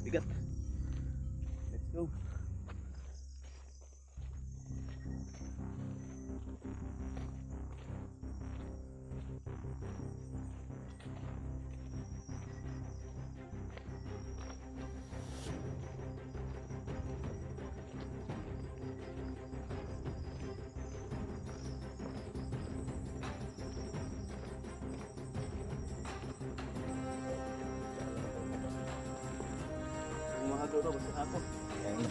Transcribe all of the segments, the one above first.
bigat. Let's go. Mga dodo basta ako. Ayan.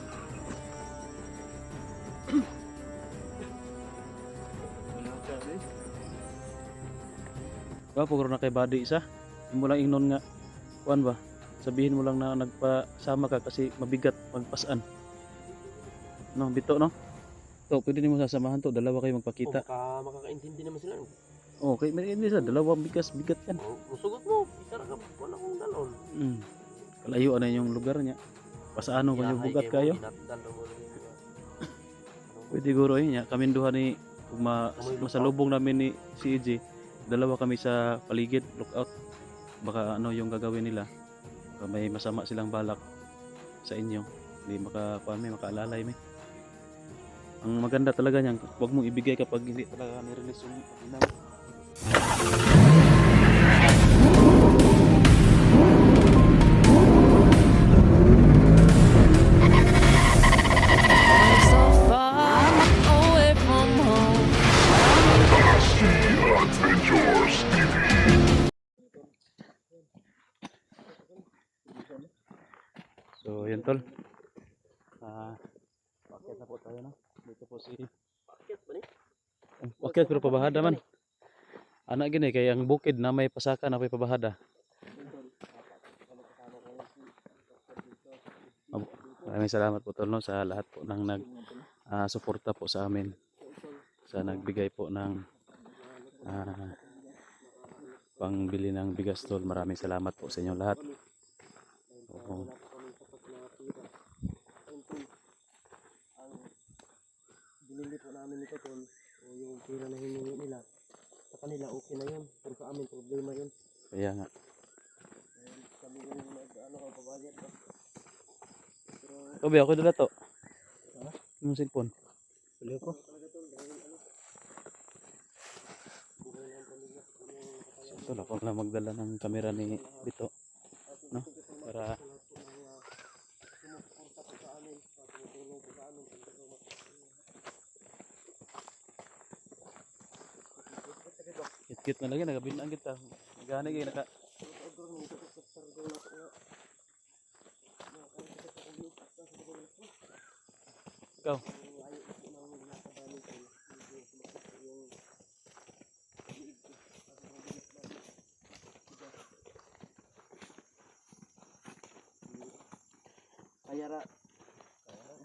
Ba puro na kay body isa. Mo lang ingnon nga kuan ba? Sabihin mo lang na nagpasama ka kasi mabigat magpasan. No, bito no? To, pwede nimo sasamahan to, dalawa kayo magpakita. Makakaintindi naman sila. Okay, may hindi sa dalawang bigat yan. Musugot mo, isa ra ka wala kong dalon. Kalayo na yung lugar niya. Pasaano kanyo bugat kayo? Pwede guro niya. Kami duha ni masalubong namin ni CJ. Dalawa kami sa paligid, lookout. Baka ano yung gagawin nila. Baka may masama silang balak sa inyo. Hindi makaalalay may. Ang maganda talaga niyan, huwag mong ibigay kapag hindi talaga ni-release yung inaw. So yun tol. Paket na po tayo no. Dito po si Paket ba ni? paket pero pabahada man. Anak gini kay ang bukid na may pasaka na may pabahada. Maraming salamat po tol no, sa lahat po ng suporta po sa amin. Sa nagbigay po ng pangbili ng bigas tol. Maraming salamat po sa inyo lahat. Binili po namin ito tol, yung pera na hiningi nila. Sa kanila okay na yun, pero sa amin problema yun. Kaya nga. Kami yung ano ka pabagyan ba? Tobi ako dala to. Ha? Yung cellphone. Bili ko. So tol, ako lang magdala ng camera ni Bito. No? Para kit na lagi nagabinaan kita. Gani kay naka Ikaw. Ayara.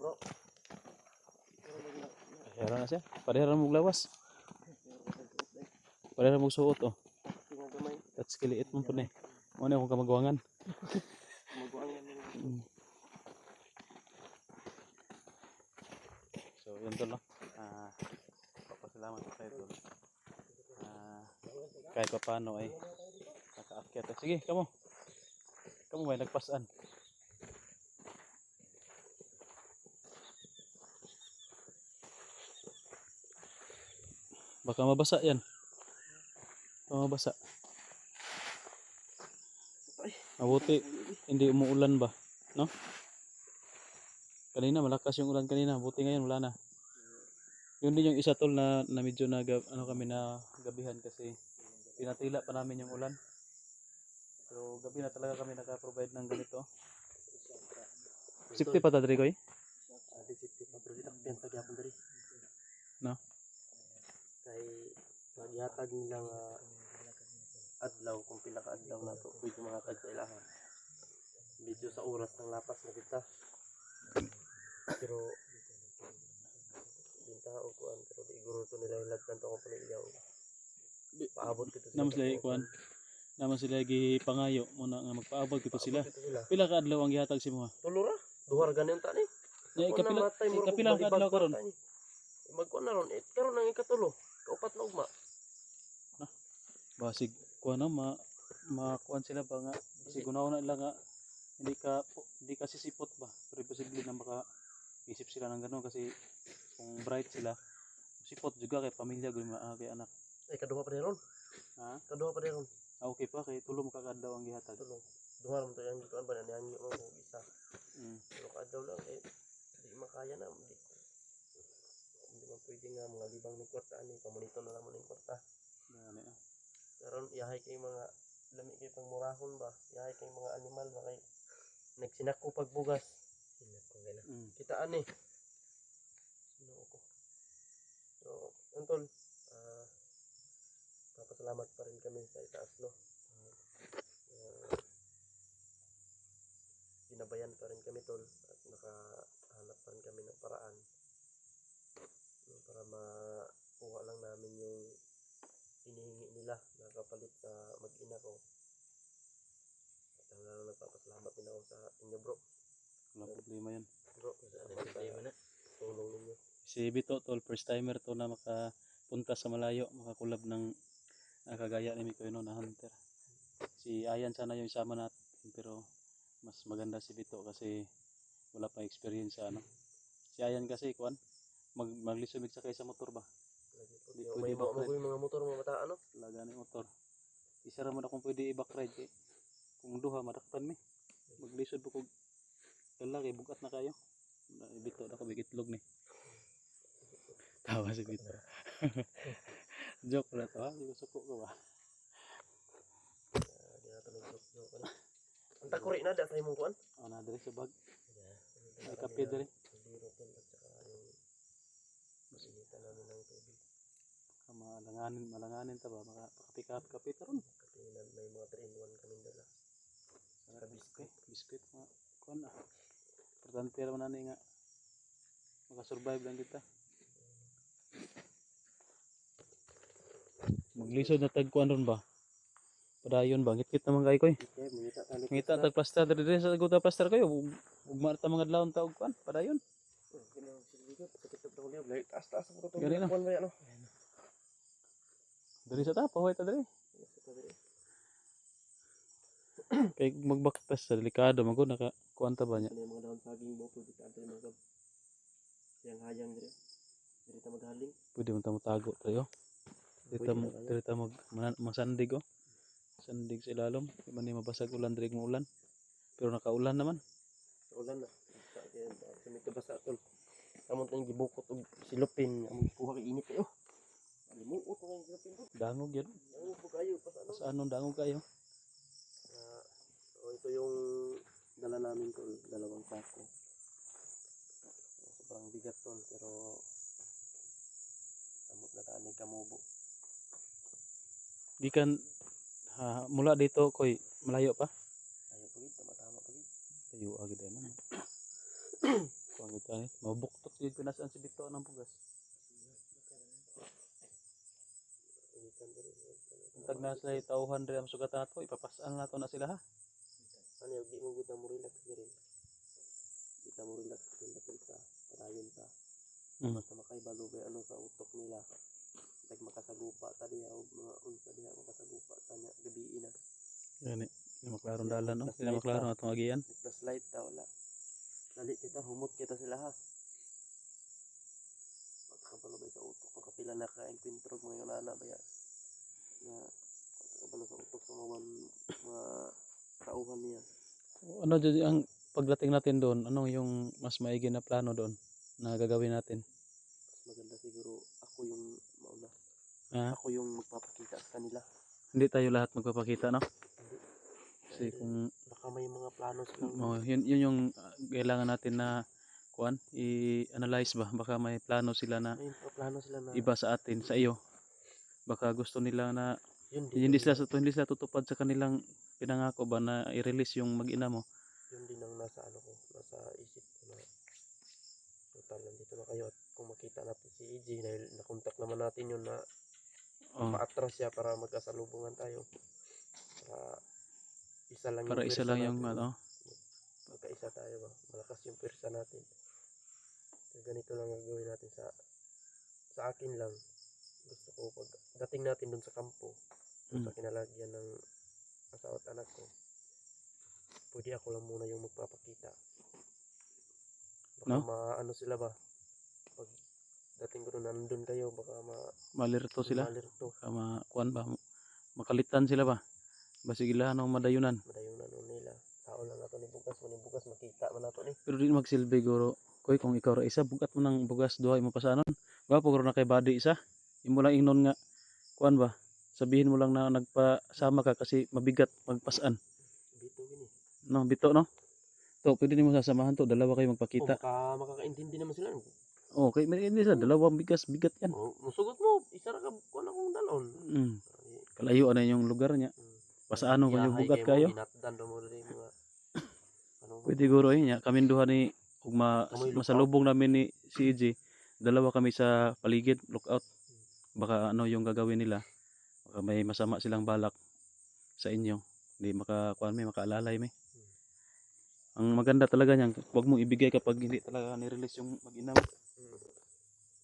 Bro. Ayara na siya. Pareha mo glawas. Pareha mo suot oh. That's kiliit mo po na eh. Ano akong kamagwangan. So yun tol no. Papasalamat ko tayo tol. Kahit pa paano ay nakaakyat. Sige, kamo. Kamo may nagpasan. Baka mabasa yan. Mabasa. Mabuti hindi umuulan ba, no? Kanina malakas yung ulan kanina, buti ngayon wala na. Yun din yung isa tol na medyo kami na gabihan kasi pinatila pa namin yung ulan. So gabi na talaga kami naka-provide ng ganito. Safety pa ta diri ko eh. Safety pa pero ditakpan sa gyapon diri. No. Kay maghatag nilang adlaw kung pila ka adlaw na to pwede mahatag sa ilahan. Medyo sa oras ng lapas na kita. Pero tao kuan pero di guro to nila ilagkan to ko panilaw. Paabot kito sila. Naman sila kuan. Naman sila gipangayo mo na nga magpaabot kito sila. Pila ka adlaw ang gihatag si mo? Tulura, duhar ganin ta ni. Ya ikapila ka adlaw karon. Magkuan na ron, karon nang ikatulo. Kaupat na ugma. Basig kuan na makuan sila ba nga sigunaw na lang nga hindi kasi sipot ba, pero posible na isip sila ng gano'n kasi kung bright sila, sipot juga kay pamilya gud kay anak. Ay, kaduha pa rin ron. Ha? Kaduha pa rin ron. Okay pa kay tulo makakadlaw ang gihatag. Tulong. Duha ron to yung gituan ba na niyanyo mo kung isa. Mm. Pero kadlaw lang eh di makaya na hindi man pwede nga mga libang ng kwarta ani pamonito na lang mo ng kwarta. Gani ah. Pero yahay kay mga lami kay pangmurahon ba. Yahay kay mga animal ba kay nagsinako pagbugas. Sinako gana. Kita ani. Sino ko. So, Antol, papasalamat pa rin kami sa itaas, no? Ginabayan pa rin kami, tol, at nakahanap pa rin kami ng paraan, no, para makuha lang namin yung hinihingi nila na kapalit sa mag-ina ko. At hanggang nagpapasalamat din ako sa inyo, bro. Wala problema yan. Bro, problema na. Tulong ninyo. Si Bito tol, first timer to na makapunta sa malayo, makakulab ng kagaya ni Mikoy no na hunter. Si Ayan sana yung isama natin pero mas maganda si Bito kasi wala pa experience sa ano. Si Ayan kasi kuan maglisumig sa kaysa motor ba. Di pwede ba mo yung mga motor mga bata ano? Laga ni motor. Isa ra man akong pwede i-back ride eh. Kung duha madakpan mi. Maglisod po kog lalaki bugat na kayo. Bito na ko bigitlog ni. Tawa si Bito. Joke na to ha, hindi ko suko ko ba? Di na ito nag-joke ano. Ang takuri na, da sa imong kuan? O na, dali sa bag. May kape dali. Biro tol at saka yung masinitan namin ng tubig. Malanganin ta ba? Makapika kape taron. Kasi may mga 3-in-1 kami dala. Saka biskuit. Biskuit mga kuan ah. Importante naman nani nga makasurvive lang kita. Maglisod na tagkuan ron ba? Padayon ba? Ngit naman kayo koy. Ngita tag plaster diri sa guta plaster kayo. Ugma ta mga adlaw ta og kuan. Padayon. Gani na. Diri sa ta, pahoy ta diri. Kay magbaktas sa delikado magud naka kuan ta ba nya. Mga dahon saging mo pwede ta adre magab. Yang hayang diri. Diri ta maghaling. Pwede mo ta tago tayo. Diri ta masandig oh. Sandig sa ilalom. Di man ni mabasag ulan diri ng ulan. Pero nakaulan naman. Ulan na. Kami ka basa tol. Amon tayong gibukot og silupin. Amon kuha kay init kayo. Alimuot ko kay silupin tol. Dangog yan. Dangog po kayo. Sa anong dangog kayo? Ito yung dala namin tol. 2 sako. Sobrang bigat tol. Pero amot na tani kamubo. Gikan mula dito koy malayo pa? Ayaw pagit. Tama-tama pagit. Ayo agad na. Kuan kita ni. Mabuktok jud pinasaan si Bito ng pugas. Tag na sila tauhan diri ang sugatan nato, ipapasaan nato na sila ha. Ano yung di mo guta mo relax diri. Kita mo relax kita kita. Parayon ta. Basta makaibalo ba ano sa utok nila. Tag makasagupa ta diha og mga unsa diha makasagupa ta nya gabi na. Gani, maklarong dalan no. Sila maklarong atong agian. Flashlight ta wala. Dali kita humot kita sila ha. Pagkabalo ba sa utok ang kapila na ka-enkwentro mga nana ba ya. Na pagkabalo sa utok sa mga tauhan niya. Ano dyan ang pagdating natin doon? Ano yung mas maigi na plano doon na gagawin natin? Mas maganda siguro ako yung mauna. Ha? Ako yung magpapakita sa kanila. Hindi tayo lahat magpapakita no? Kasi kung baka may mga plano silang yun yung kailangan natin na kuan i-analyze ba? Baka may plano sila na iba sa atin, sa iyo. Baka gusto nila na hindi sila tutupad sa kanilang pinangako ba na i-release yung mag-ina mo. Yun din ang nasa isip ko na total nandito na kayo at kung makita natin si EJ dahil nakontak naman natin yun na ma-atras siya para magkasalubungan tayo. Para isa lang yung ano. Magkaisa tayo ba? Malakas yung pwersa natin. So, ganito lang ang gawin natin sa akin lang. Gusto ko pag dating natin dun sa kampo, sa kinalagyan ng asawa at anak ko, pwede ako lang muna yung magpapakita. Baka No? maano sila ba? Pag dating ko doon nandun kayo, baka Malirto sila. malirto. Kuan ba? Makalitan sila ba? Basigila no madayunan. Madayunan nun nila. Tao lang nato ni bugas, manibugas makita man nato ni. Pero di magsilbi guro. Koy kung ikaw ra isa bugat mo ng bugas duha imo pasanon. Ba pagro na kay body isa. Imo lang ingnon nga kuan ba? Sabihin mo lang na nagpasama ka kasi mabigat magpasan. Bito gini. No, bito no. To pwede nimo sasamahan to, dalawa kayo Oh, magpakita. makakaintindi naman sila. Oh, kay hindi sa dalawang bigat yan. Oh, musugot mo, isa ra ka kuan akong dalon. Mm. Kalayo na yung lugar niya. Pasaano ko yung bugat kayo? Hinatdan do mo rin mga ano. Pwede guro niya. Kaming duha ni ug Kamoy masalubong namin ni si EJ. Dalawa kami sa paligid, lookout. Baka ano yung gagawin nila. Baka may masama silang balak sa inyo. Hindi makakuan may makaalalay may. Ang maganda talaga niyan, huwag mong ibigay kapag hindi talaga ni-release yung mag-inaw.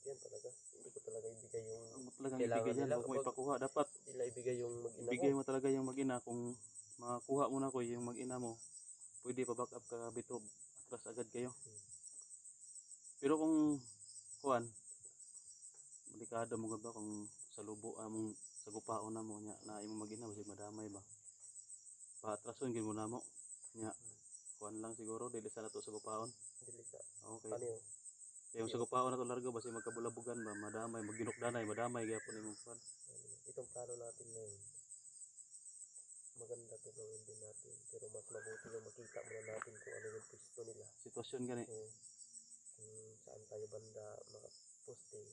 Yan talaga. Hindi ko talaga ibigay yung Huwag mo talagang kailangan ibigay yan, nila huwag mo kapag ipakuha. Dapat nila ibigay yung mag-ina ibigay ko. mo talaga yung mag-ina. Kung makakuha mo na ko yung mag-ina mo, pwede pa back up ka bito, atras agad kayo. Pero kung kuan, delikado mo ba kung sa lubo among sa gupaon na mo nya na imong mag-ina kasi madamay ba. Paatrason gid mo na mo. Nya kuan lang siguro dili sa nato sa gupaon. Dili sa Okay. ano yun? Kaya sa gupaon na to largo basi magkabulabugan ba, madamay, magginukdanay, madamay gyapon imong kuan. Itong plano natin ngayon. Maganda to gawin din natin. Pero mas mabuti yung makita muna natin kung ano yung pwesto nila. Sitwasyon gani. Kung saan tayo banda makaposting.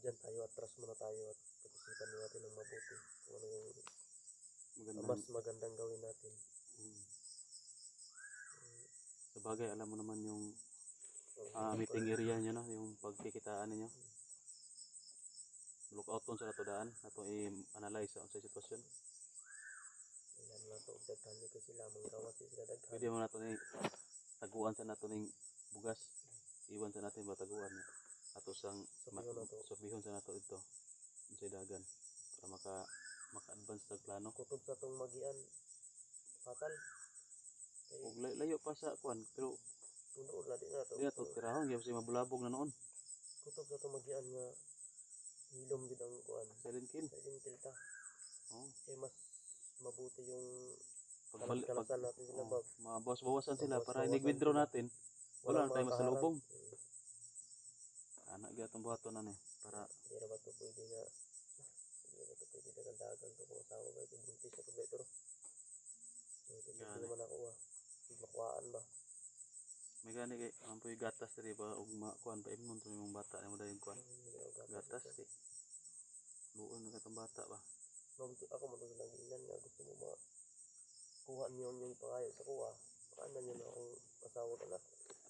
Diyan tayo, atras muna tayo at pag-isipan natin ng mabuti. Kung ano yung Magandang mas magandang gawin natin. sa bagay alam mo naman yung meeting area niyo no, yung pagkikitaan niyo. Lookout on sa nato daan, nato i-analyze ang sitwasyon. Ilan na to, daghan nyo kasi lamang gawas sila daghan. Pwede mo nato ni taguan sa nato ning bugas. Iwan sa natin ba taguan niya. Ato sang surbihon sa nato ito sa dagan para maka-advance sa plano. Kutob sa tong magian fatal. Ug layo pa sa kuan pero Tunood na din na to. di ato tirahon gyud si mabulabog na noon. Kutob sa tong magian nga hilom gid ang kuan. Silent kill. Silent kill ta. Oh, Kaya mas mabuti yung pagbalik kalasan natin sila bag. mabawas-bawasan sila para Mabawas-bawasan ini-withdraw sila. natin. Wala na tayo masalubong. makaharang. Anak gyud atong buhaton na ni para Di ra ba to pwede nga di ra ba to pwede dagan to kung asawa ba ito buntis na to ba ito. Hindi naman ako Hindi makuhaan ba. may gani kay ampoy gatas diri ba ug makuan pa imnon to imong bata nimo dayon kuan. Gatas kay luon na katong bata ba. Ako matulog lang ginan nga gusto mo kuha niyo yung pangayo sa kuha. Paano niyo na akong asawa ka na.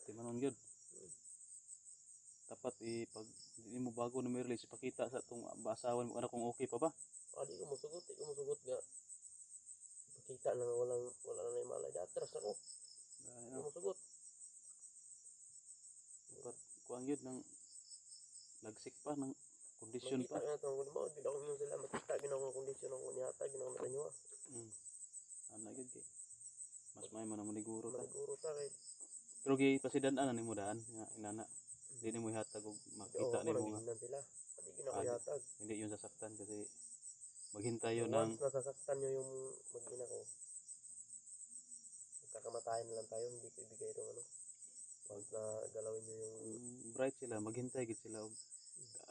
Di manon gyud. Dapat pag di mo bago na may release ipakita sa tong asawan mo anak kung okay pa ba. Di ko musugot nga. Pakita lang wala na yung malay. Atras ako. Di ko musugot. Dapat kuan gyud ng lagsik pa ng kondisyon pa. Makita nga itong mo. Di ako nyo sila. Makita ginawang kondisyon ako niyata. Ginawang mata nyo Ana gyud kay mas may man mo siguro ta. Maniguro ta kay. Pero gi pasidan-an nimo daan nga inana. Di nimo ihatag og makita nimo nga Naginan sila. Di ginakayatag. hindi yun sasaktan kasi maghintay yun ng Once nasasaktan nyo yung mag-ina ko. Magkakamatayan na lang tayo. Hindi ko ibigay itong ano. Once na galawin nyo yung bright sila, maghintay gid sila og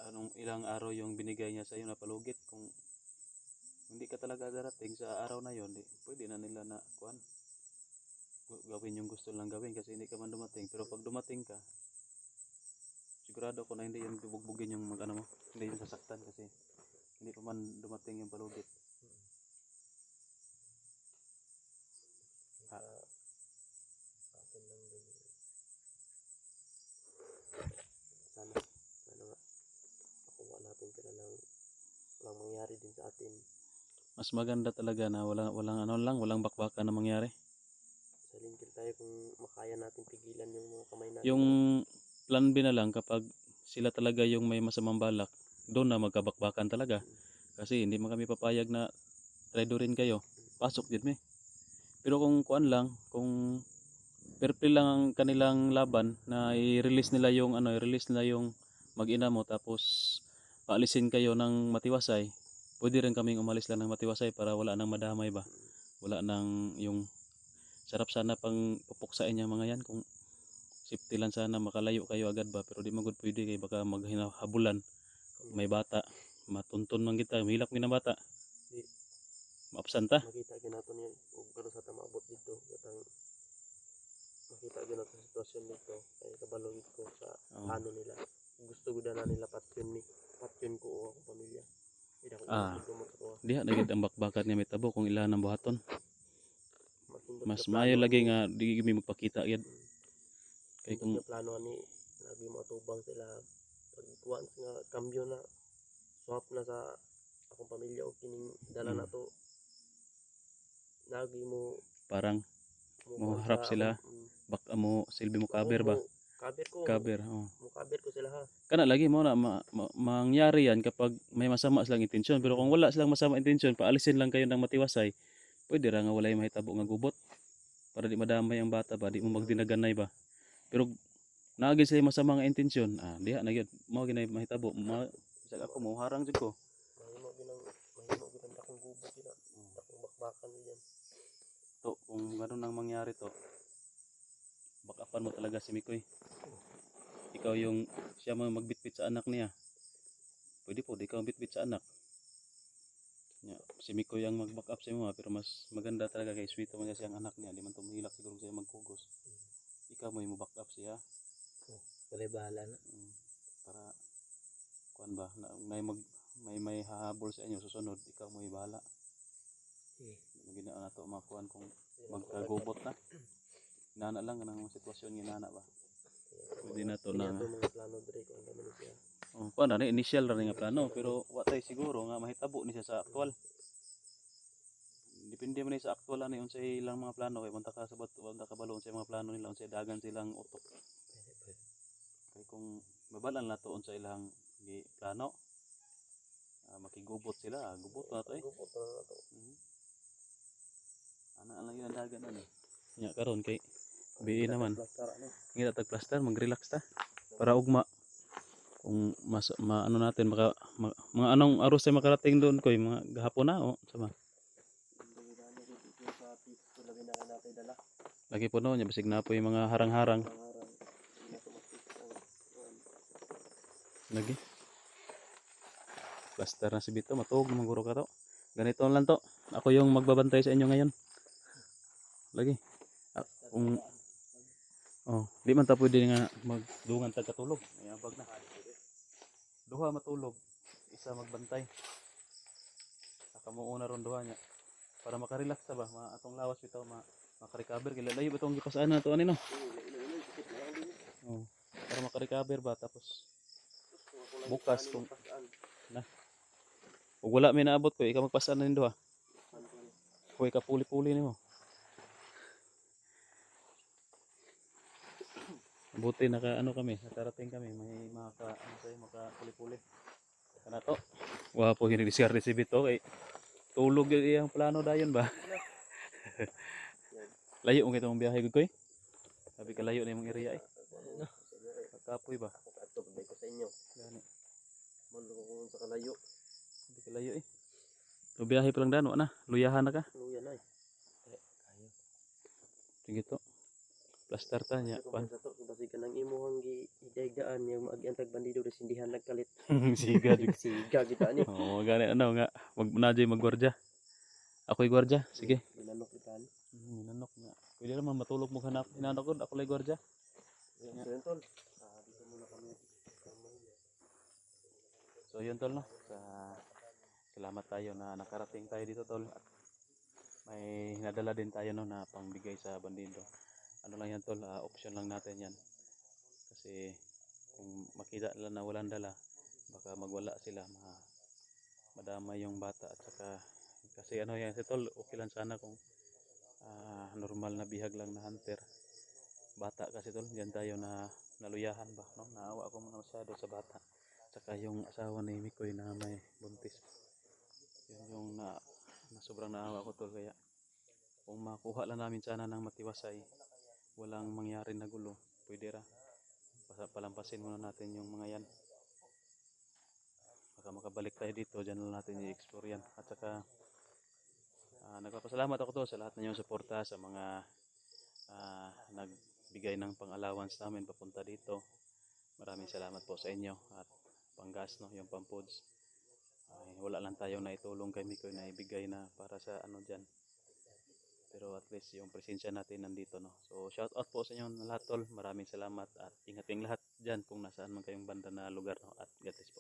anong ilang araw yung binigay niya sa iyo na palugit. Kung hindi ka talaga darating sa araw na yon, di pwede na nila na kuan gawin yung gusto lang gawin kasi hindi ka man dumating. Pero pag dumating ka, sigurado ko na hindi yung bubugbugin yung mag-ano mo, hindi yung sasaktan kasi hindi pa man dumating yung palugit. akin lang din. Sana nga makuha natin sila ng walang mangyari din sa atin. Mas maganda talaga na walang bakbakan na mangyari. Silent kill tayo kung makaya natin pigilan yung mga kamay natin. Yung plan B na lang kapag sila talaga yung may masamang balak, doon na magkabakbakan talaga. Kasi hindi man kami papayag na traidorin kayo. Pasok din mi. Pero kung kuan lang, kung fair play lang ang kanilang laban na i-release nila yung ano, i-release nila yung mag-ina mo tapos paalisin kayo ng matiwasay. Pwede rin kaming umalis lang ng matiwasay para wala nang madamay ba. Wala nang yung sarap sana pang pupuksain yung mga yan kung safety lang sana makalayo kayo agad ba pero di magud pwede kay baka maghinahabulan may bata matuntun man kita mahilak mi na bata Di maabsan ta. makita ginato niya ug kano sa tamaabot dito katang makita ginato sa sitwasyon dito kay kabalo gid ko sa Oh. ano nila. Gusto gud na nila patyon ko o akong pamilya. Ida ko Ah. dumot ko. Diha na gid ang bakbakan nga may tabo kung ilan ang buhaton. Matindot Mas nga maayo plano lagi ni nga di kami magpakita gid kay tindot kung nga plano ni lagi mo atubang sila pag once nga kambyo na swap na sa akong pamilya o kining dala na to lagi mo parang mo kuwan harap sa sila akong- baka mo silbi mo cover Oo, ba cover ko cover oh. cover ko sila ha. Kana lagi mo na mangyari yan kapag may masama silang intensyon pero kung wala silang masama intensyon paalisin lang kayo ng matiwasay pwede ra nga walay mahitabo nga gubot para di madamay ang bata ba di mo magdinaganay ba pero naagin sila masama nga intensyon diha na gyud mao ginay mahitabo bisag ako mo harang jud ko Mahimo ginang dakong gubo gina dakong bakbakan diyan. to kung gano'n ang mangyari to bakapan mo talaga si Mikoy ikaw yung siya mo magbitbit sa anak niya pwede po di ikaw bitbit sa anak nya si Mikoy ang mag-back up sa imo pero mas maganda talaga kay sweet man siya ang anak niya di man tumihilak siguro siya magkugos ikaw mo back up siya Wala bahala na. para kuan ba may hahabol sa inyo susunod ikaw mo bahala gina na to makuan kung magkagubot na nana lang ng sitwasyon nga nana ba pwede na to na Ito mga plano dire ko ang dami siya. kuan na initial ra nga plano pero watay siguro nga mahitabo ni siya sa aktual depende man ni sa aktual ani unsay ilang mga plano kay banta ka sa banta ka balon sa mga plano nila unsay dagan silang utok kay kung mabalan na to unsay ilang gi plano makigubot sila gubot na to Gubot na to. Ana lang yung dagan ani nya karon kay BI naman Plastara no. ngira tag plaster mag-relax ta para ugma kung ano natin mga anong aros ay makarating doon koy mga gahapon na sama Labi na natin dala. lagi po no nya bisig na po yung mga harang-harang lagi plaster na si Bito matuog maguro ka to ganito lang to ako yung magbabantay sa inyo ngayon lagi kung di man ta pwede nga magdungan tag katulog may abag na duha matulog isa magbantay saka mo una ron duha nya para makarelax ta ba atong lawas bitaw makarecover kay layo bitong gipasaan na to ani no para makarecover ba tapos bukas kung ug wala may naabot ko ikaw magpasaan na nin duha kuy ka puli-puli nimo buti naka ano kami nakarating kami may maka puli-puli kana to wa po gini discard si Bito kay tulog gyud iyang plano dayon ba layo mo kitong biyahe gud koy sabi ka layo na imong area kapoy ba Ato pagay ko sa inyo. gani Manluko ko sa kalayo. sabi ka layo to biyahe pa lang dano na luyahan na ka Luya na. sige to plaster ta nya Pan sa to basikan ang imong gidagaan yung mag-antag bandido sa sindihan nagkalit. siga Siga kita ni. gani ano nga nadjay magwardya ako'y gwardya sige Ginanok itan. minanok nga pwede naman matulog mo hanap hinanok ko ako lay gwardya Yan tol. Dito muna kami. so yun tol no salamat tayo na nakarating tayo dito tol at may nadala din tayo no na pangbigay sa bandido ano lang yan tol option lang natin yan kasi kung makita nila na walang dala baka magwala sila madama yung bata at saka kasi ano yan si tol okay lang sana kung normal na bihag lang na hunter bata kasi tol diyan tayo na naluyahan ba no naawa ako muna masyado sa bata saka yung asawa ni Mikoy na may buntis yun yung na sobrang naawa ko tol kaya kung makuha lang namin sana ng matiwasay, walang mangyari na gulo, pwede ra. Palampasin muna natin yung mga yan. Baka makabalik tayo dito, dyan lang natin i-explore yan. At saka, nagpapasalamat ako to sa lahat ng inyong suporta, sa mga nagbigay ng pang-allowance namin papunta dito. Maraming salamat po sa inyo at panggas, no, yung pang-foods. Wala lang tayo na itulong kay Mikoy na ibigay na para sa ano dyan. Pero at least yung presensya natin nandito, no. So shout out po sa inyo lahat tol. Maraming salamat at ingat kayong lahat dyan kung nasaan man kayong banda na lugar, no. At God bless.